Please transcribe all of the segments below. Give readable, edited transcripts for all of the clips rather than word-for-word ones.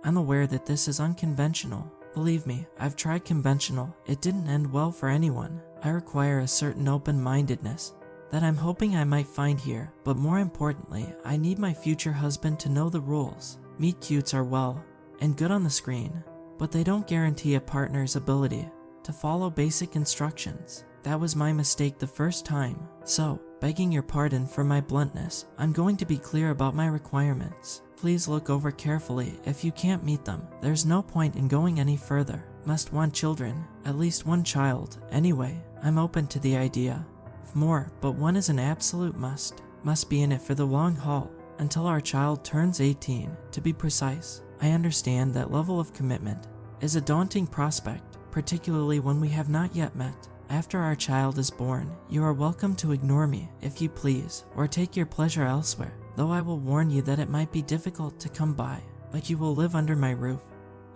I'm aware that this is unconventional. Believe me, I've tried conventional. It didn't end well for anyone. I require a certain open-mindedness that I'm hoping I might find here, but more importantly, I need my future husband to know the rules. Meet cutes are well and good on the screen, but they don't guarantee a partner's ability to follow basic instructions. That was my mistake the first time. So, begging your pardon for my bluntness, I'm going to be clear about my requirements. Please look over carefully. If you can't meet them, there's no point in going any further. Must want children, at least one child. Anyway, I'm open to the idea of more, but one is an absolute must. Must be in it for the long haul, until our child turns 18, to be precise. I understand that level of commitment is a daunting prospect, particularly when we have not yet met. After our child is born, you are welcome to ignore me, if you please, or take your pleasure elsewhere, though I will warn you that it might be difficult to come by, but you will live under my roof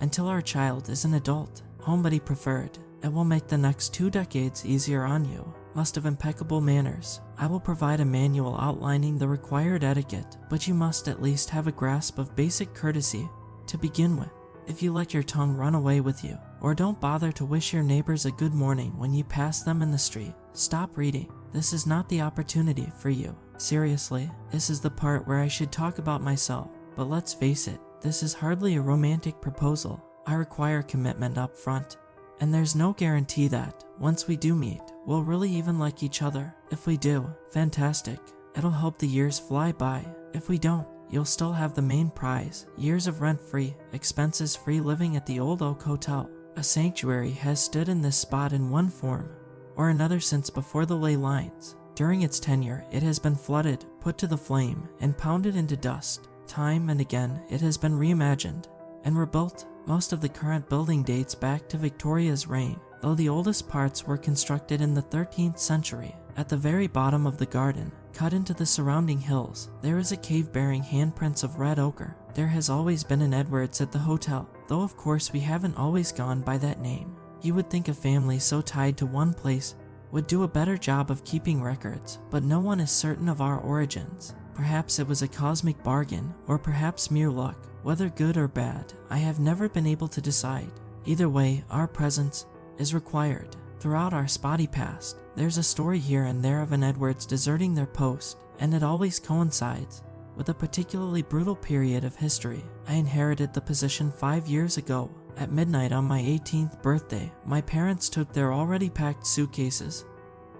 until our child is an adult. Homebody preferred. It will make the next 2 decades easier on you. Must have impeccable manners. I will provide a manual outlining the required etiquette, but you must at least have a grasp of basic courtesy to begin with. If you let your tongue run away with you, or don't bother to wish your neighbors a good morning when you pass them in the street, stop reading. This is not the opportunity for you. Seriously, this is the part where I should talk about myself, but let's face it, this is hardly a romantic proposal. I require commitment up front, and there's no guarantee that, once we do meet, we'll really even like each other. If we do, fantastic. It'll help the years fly by. If we don't, you'll still have the main prize, years of rent-free, expenses-free living at the Old Oak Hotel. A sanctuary has stood in this spot in one form or another since before the ley lines. During its tenure, it has been flooded, put to the flame, and pounded into dust. Time and again, it has been reimagined and rebuilt. Most of the current building dates back to Victoria's reign, though the oldest parts were constructed in the 13th century. At the very bottom of the garden, cut into the surrounding hills, there is a cave bearing handprints of red ochre. There has always been an Edwards at the hotel, though of course we haven't always gone by that name. You would think a family so tied to one place would do a better job of keeping records, but no one is certain of our origins. Perhaps it was a cosmic bargain, or perhaps mere luck. Whether good or bad, I have never been able to decide. Either way, our presence is required. Throughout our spotty past, there's a story here and there of an Edwards deserting their post, and it always coincides with a particularly brutal period of history. I inherited the position 5 years ago. At midnight on my 18th birthday, my parents took their already packed suitcases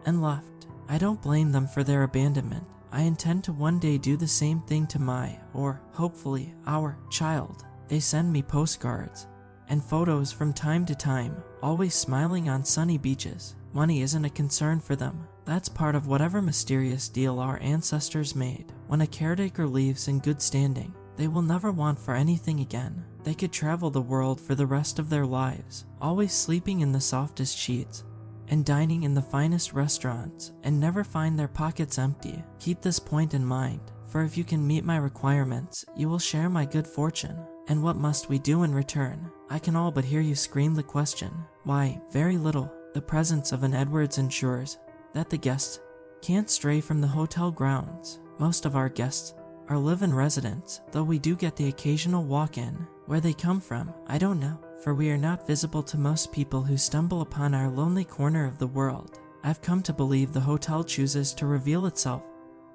and left. I don't blame them for their abandonment. I intend to one day do the same thing to my, or hopefully our, child. They send me postcards and photos from time to time, always smiling on sunny beaches. Money isn't a concern for them. That's part of whatever mysterious deal our ancestors made. When a caretaker leaves in good standing, they will never want for anything again. They could travel the world for the rest of their lives, always sleeping in the softest sheets and dining in the finest restaurants, and never find their pockets empty. Keep this point in mind, for if you can meet my requirements, you will share my good fortune. And what must we do in return? I can all but hear you scream the question. Why, very little. The presence of an Edwards ensures that the guests can't stray from the hotel grounds. Most of our guests are live-in residents, though we do get the occasional walk-in. Where they come from, I don't know, for we are not visible to most people who stumble upon our lonely corner of the world. I've come to believe the hotel chooses to reveal itself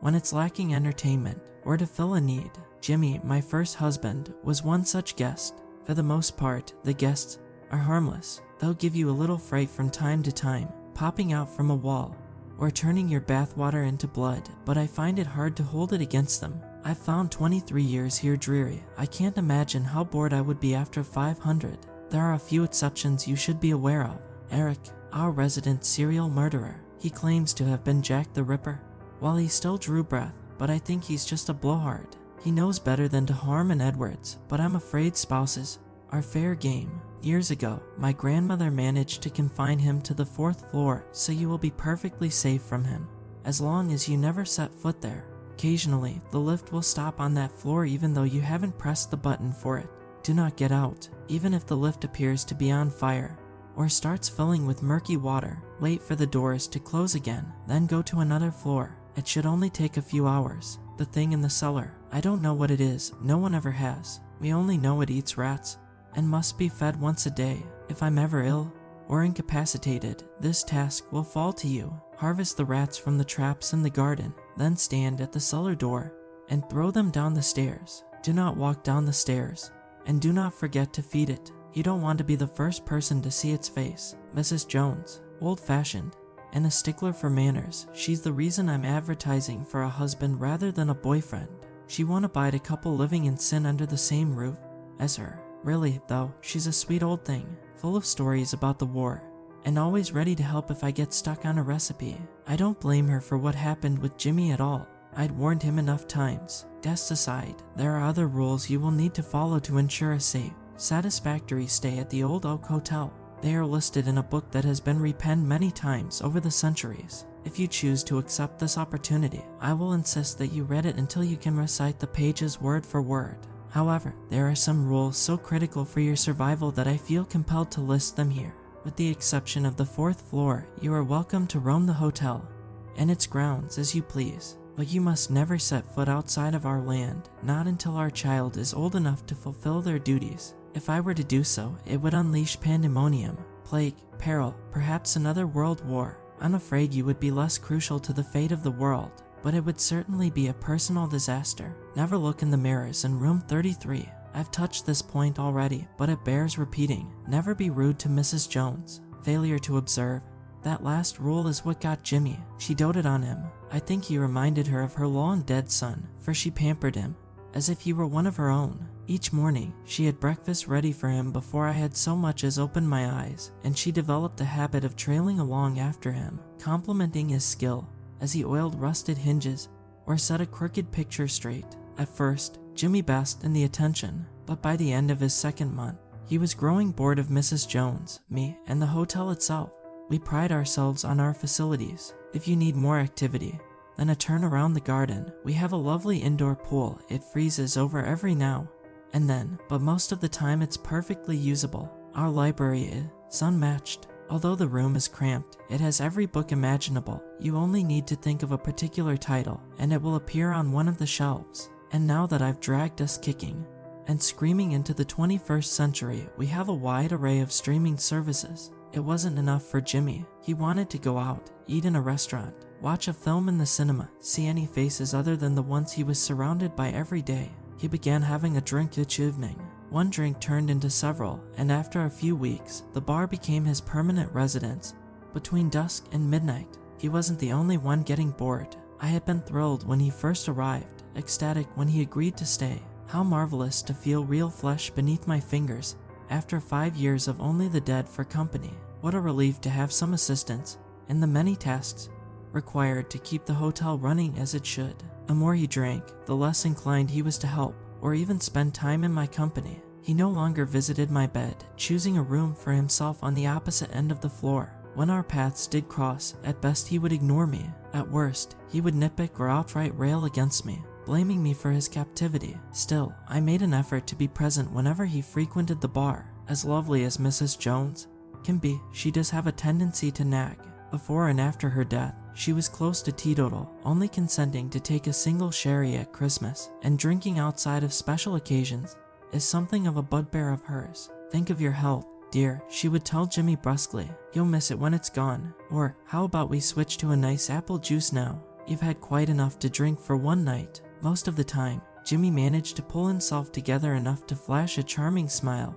when it's lacking entertainment, or to fill a need. Jimmy, my first husband, was one such guest. For the most part, the guests are harmless. They'll give you a little fright from time to time, popping out from a wall, or turning your bathwater into blood, but I find it hard to hold it against them. I've found 23 years here dreary. I can't imagine how bored I would be after 500. There are a few exceptions you should be aware of. Eric, our resident serial murderer. He claims to have been Jack the Ripper while he still drew breath, but I think he's just a blowhard. He knows better than to harm an Edwards, but I'm afraid spouses are fair game. Years ago, my grandmother managed to confine him to the 4th floor, so you will be perfectly safe from him, as long as you never set foot there. Occasionally, the lift will stop on that floor even though you haven't pressed the button for it. Do not get out, even if the lift appears to be on fire, or starts filling with murky water. Wait for the doors to close again, then go to another floor. It should only take a few hours. The thing in the cellar, I don't know what it is, no one ever has. We only know it eats rats and must be fed once a day. If I'm ever ill or incapacitated, this task will fall to you. Harvest the rats from the traps in the garden, then stand at the cellar door and throw them down the stairs. Do not walk down the stairs, and do not forget to feed it. You don't want to be the first person to see its face. Mrs. Jones, old-fashioned and a stickler for manners. She's the reason I'm advertising for a husband rather than a boyfriend. She won't abide a couple living in sin under the same roof as her. Really, though, she's a sweet old thing, full of stories about the war, and always ready to help if I get stuck on a recipe. I don't blame her for what happened with Jimmy at all. I'd warned him enough times. Guests aside, there are other rules you will need to follow to ensure a safe, satisfactory stay at the Old Oak Hotel. They are listed in a book that has been repenned many times over the centuries. If you choose to accept this opportunity, I will insist that you read it until you can recite the pages word for word. However, there are some rules so critical for your survival that I feel compelled to list them here. With the exception of the 4th floor, you are welcome to roam the hotel and its grounds as you please, but you must never set foot outside of our land, not until our child is old enough to fulfill their duties. If I were to do so, it would unleash pandemonium, plague, peril, perhaps another world war. I'm afraid you would be less crucial to the fate of the world, but it would certainly be a personal disaster. Never look in the mirrors in room 33. I've touched this point already, but it bears repeating. Never be rude to Mrs. Jones. Failure to observe. That last rule is what got Jimmy. She doted on him. I think he reminded her of her long-dead son, for she pampered him as if he were one of her own. Each morning, she had breakfast ready for him before I had so much as opened my eyes, and she developed the habit of trailing along after him, complimenting his skill as he oiled rusted hinges or set a crooked picture straight. At first, Jimmy basked in the attention, but by the end of his 2nd month, he was growing bored of Mrs. Jones, me, and the hotel itself. We pride ourselves on our facilities. If you need more activity than a turn around the garden, we have a lovely indoor pool. It freezes over every now and then, but most of the time it's perfectly usable. Our library is unmatched. Although the room is cramped, it has every book imaginable. You only need to think of a particular title, and it will appear on one of the shelves. And now that I've dragged us kicking and screaming into the 21st century, we have a wide array of streaming services. It wasn't enough for Jimmy. He wanted to go out, eat in a restaurant, watch a film in the cinema, see any faces other than the ones he was surrounded by every day. He began having a drink each evening. One drink turned into several, and after a few weeks, the bar became his permanent residence. Between dusk and midnight, he wasn't the only one getting bored. I had been thrilled when he first arrived, ecstatic when he agreed to stay. How marvelous to feel real flesh beneath my fingers after 5 years of only the dead for company. What a relief to have some assistance in the many tasks required to keep the hotel running as it should. The more he drank, the less inclined he was to help or even spend time in my company. He no longer visited my bed, choosing a room for himself on the opposite end of the floor. When our paths did cross, at best he would ignore me. At worst, he would nitpick or outright rail against me, blaming me for his captivity. Still, I made an effort to be present whenever he frequented the bar. As lovely as Mrs. Jones can be, she does have a tendency to nag. Before and after her death, she was close to teetotal, only consenting to take a single sherry at Christmas, and drinking outside of special occasions is something of a bugbear of hers. Think of your health, dear, she would tell Jimmy brusquely. You'll miss it when it's gone. Or, how about we switch to a nice apple juice now? You've had quite enough to drink for one night. Most of the time, Jimmy managed to pull himself together enough to flash a charming smile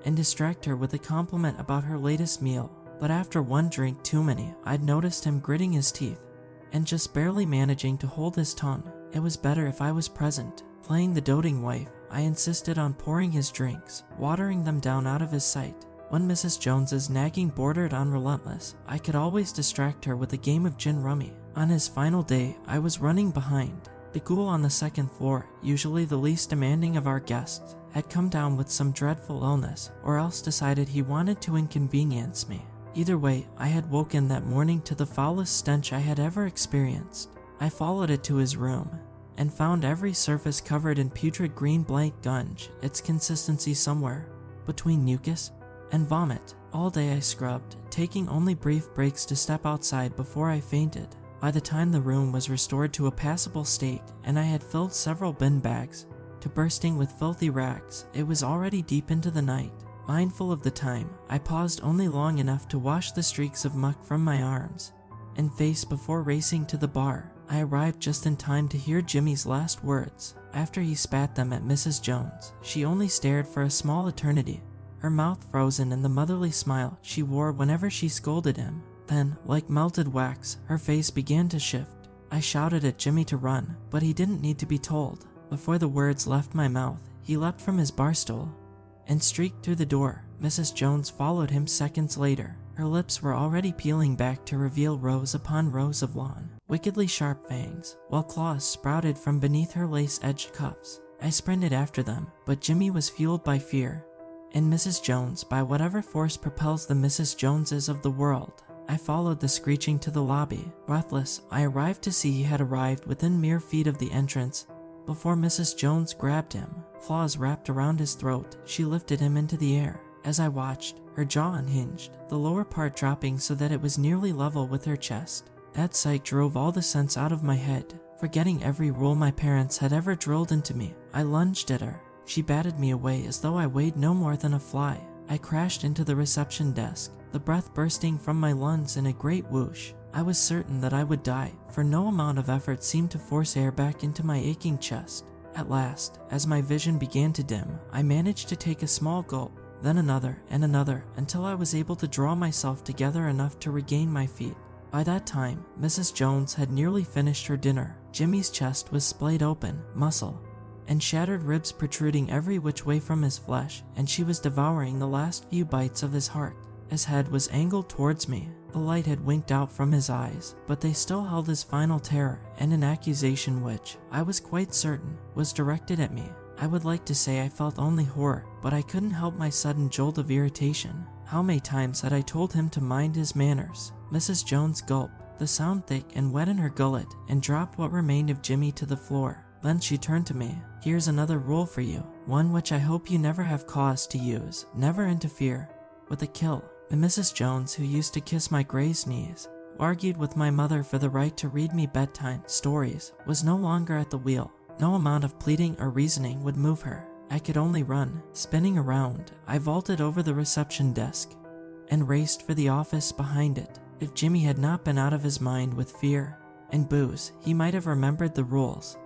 and distract her with a compliment about her latest meal. But after one drink too many, I'd noticed him gritting his teeth and just barely managing to hold his tongue. It was better if I was present. Playing the doting wife, I insisted on pouring his drinks, watering them down out of his sight. When Mrs. Jones's nagging bordered on relentless, I could always distract her with a game of gin rummy. On his final day, I was running behind. The ghoul on the 2nd floor, usually the least demanding of our guests, had come down with some dreadful illness, or else decided he wanted to inconvenience me. Either way, I had woken that morning to the foulest stench I had ever experienced. I followed it to his room, and found every surface covered in putrid green blank gunge, its consistency somewhere between mucus and vomit. All day I scrubbed, taking only brief breaks to step outside before I fainted. By the time the room was restored to a passable state, and I had filled several bin bags to bursting with filthy rags. It was already deep into the night. Mindful of the time, I paused only long enough to wash the streaks of muck from my arms and face before racing to the bar. I arrived just in time to hear Jimmy's last words. After he spat them at Mrs. Jones, she only stared for a small eternity, her mouth frozen in the motherly smile she wore whenever she scolded him. Then, like melted wax, her face began to shift. I shouted at Jimmy to run, but he didn't need to be told. Before the words left my mouth, he leapt from his bar stool and streaked through the door. Mrs. Jones followed him seconds later. Her lips were already peeling back to reveal rows upon rows of long, wickedly sharp fangs, while claws sprouted from beneath her lace-edged cuffs. I sprinted after them, but Jimmy was fueled by fear, and Mrs. Jones by whatever force propels the Mrs. Joneses of the world. I followed the screeching to the lobby. Breathless, I arrived to see he had arrived within mere feet of the entrance before Mrs. Jones grabbed him. Claws wrapped around his throat, she lifted him into the air. As I watched, her jaw unhinged, the lower part dropping so that it was nearly level with her chest. That sight drove all the sense out of my head. Forgetting every rule my parents had ever drilled into me, I lunged at her. She batted me away as though I weighed no more than a fly. I crashed into the reception desk, the breath bursting from my lungs in a great whoosh. I was certain that I would die, for no amount of effort seemed to force air back into my aching chest. At last, as my vision began to dim, I managed to take a small gulp, then another and another, until I was able to draw myself together enough to regain my feet. By that time, Mrs. Jones had nearly finished her dinner. Jimmy's chest was splayed open, muscle and shattered ribs protruding every which way from his flesh, and she was devouring the last few bites of his heart. His head was angled towards me. The light had winked out from his eyes, but they still held his final terror and an accusation which, I was quite certain, was directed at me. I would like to say I felt only horror, but I couldn't help my sudden jolt of irritation. How many times had I told him to mind his manners? Mrs. Jones gulped, the sound thick and wet in her gullet, and dropped what remained of Jimmy to the floor. Then she turned to me. Here's another rule for you, one which I hope you never have cause to use. Never interfere with a kill. And Mrs. Jones, who used to kiss my grazed knees, who argued with my mother for the right to read me bedtime stories, was no longer at the wheel. No amount of pleading or reasoning would move her. I could only run. Spinning around, I vaulted over the reception desk and raced for the office behind it. If Jimmy had not been out of his mind with fear and booze, he might have remembered the rules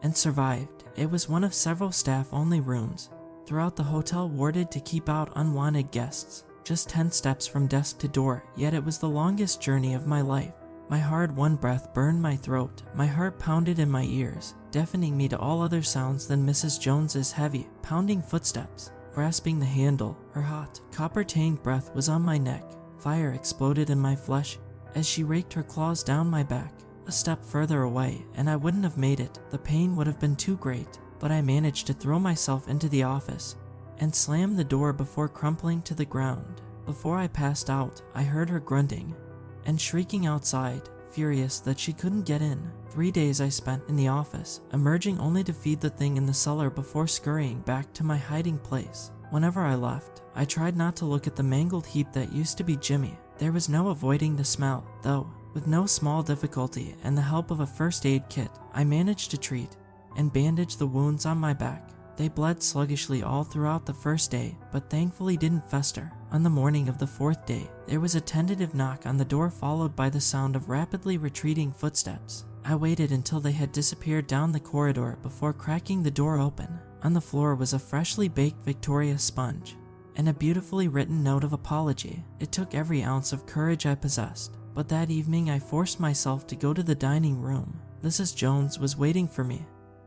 and survived. It was one of several staff-only rooms throughout the hotel warded to keep out unwanted guests. Just 10 steps from desk to door, yet it was the longest journey of my life. My hard-won breath burned my throat, my heart pounded in my ears, deafening me to all other sounds than Mrs. Jones's heavy, pounding footsteps. Grasping the handle, her hot, copper-tained breath was on my neck. Fire exploded in my flesh as she raked her claws down my back. A step further away, and I wouldn't have made it. The pain would have been too great, but I managed to throw myself into the office and slam the door before crumpling to the ground. Before I passed out, I heard her grunting and shrieking outside, furious that she couldn't get in. 3 days I spent in the office, emerging only to feed the thing in the cellar before scurrying back to my hiding place. Whenever I left, I tried not to look at the mangled heap that used to be Jimmy. There was no avoiding the smell, though. With no small difficulty and the help of a first aid kit, I managed to treat and bandage the wounds on my back. They bled sluggishly all throughout the first day, but thankfully didn't fester. On the morning of the 4th day, there was a tentative knock on the door followed by the sound of rapidly retreating footsteps. I waited until they had disappeared down the corridor before cracking the door open. On the floor was a freshly baked Victoria sponge and a beautifully written note of apology. It took every ounce of courage I possessed, but that evening I forced myself to go to the dining room. Mrs. Jones was waiting for me,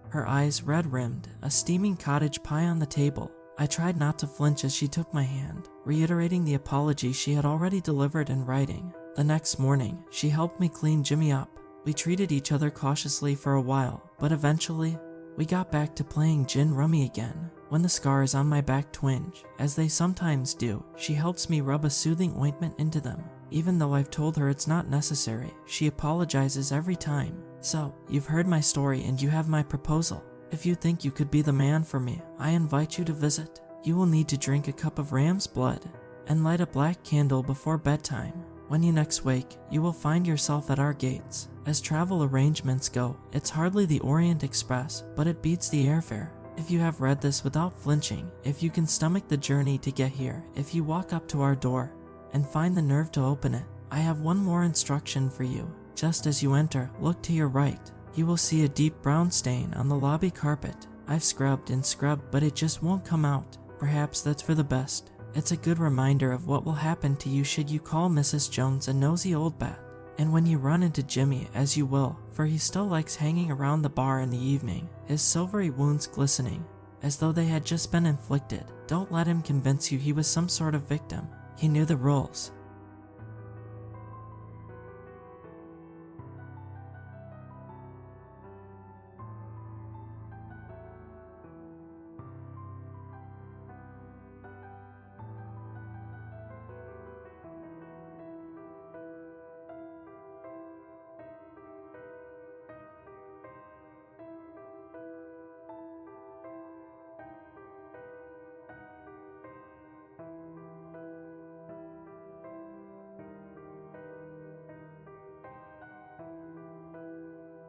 her eyes red-rimmed, a steaming cottage pie on the table. I tried not to flinch as she took my hand, reiterating the apology she had already delivered in writing. The next morning, she helped me clean Jimmy up. We treated each other cautiously for a while, but eventually, we got back to playing gin rummy again. When the scars on my back twinge, as they sometimes do, she helps me rub a soothing ointment into them. Even though I've told her it's not necessary, she apologizes every time. So, you've heard my story and you have my proposal. If you think you could be the man for me, I invite you to visit. You will need to drink a cup of ram's blood and light a black candle before bedtime. When you next wake, you will find yourself at our gates. As travel arrangements go, it's hardly the Orient Express, but it beats the airfare. If you have read this without flinching, if you can stomach the journey to get here, if you walk up to our door and find the nerve to open it, I have one more instruction for you. Just as you enter, look to your right. You will see a deep brown stain on the lobby carpet. I've scrubbed and scrubbed, but it just won't come out. Perhaps that's for the best. It's a good reminder of what will happen to you should you call Mrs. Jones a nosy old bat. And when you run into Jimmy, as you will, for he still likes hanging around the bar in the evening, his silvery wounds glistening, as though they had just been inflicted, don't let him convince you he was some sort of victim. He knew the rules.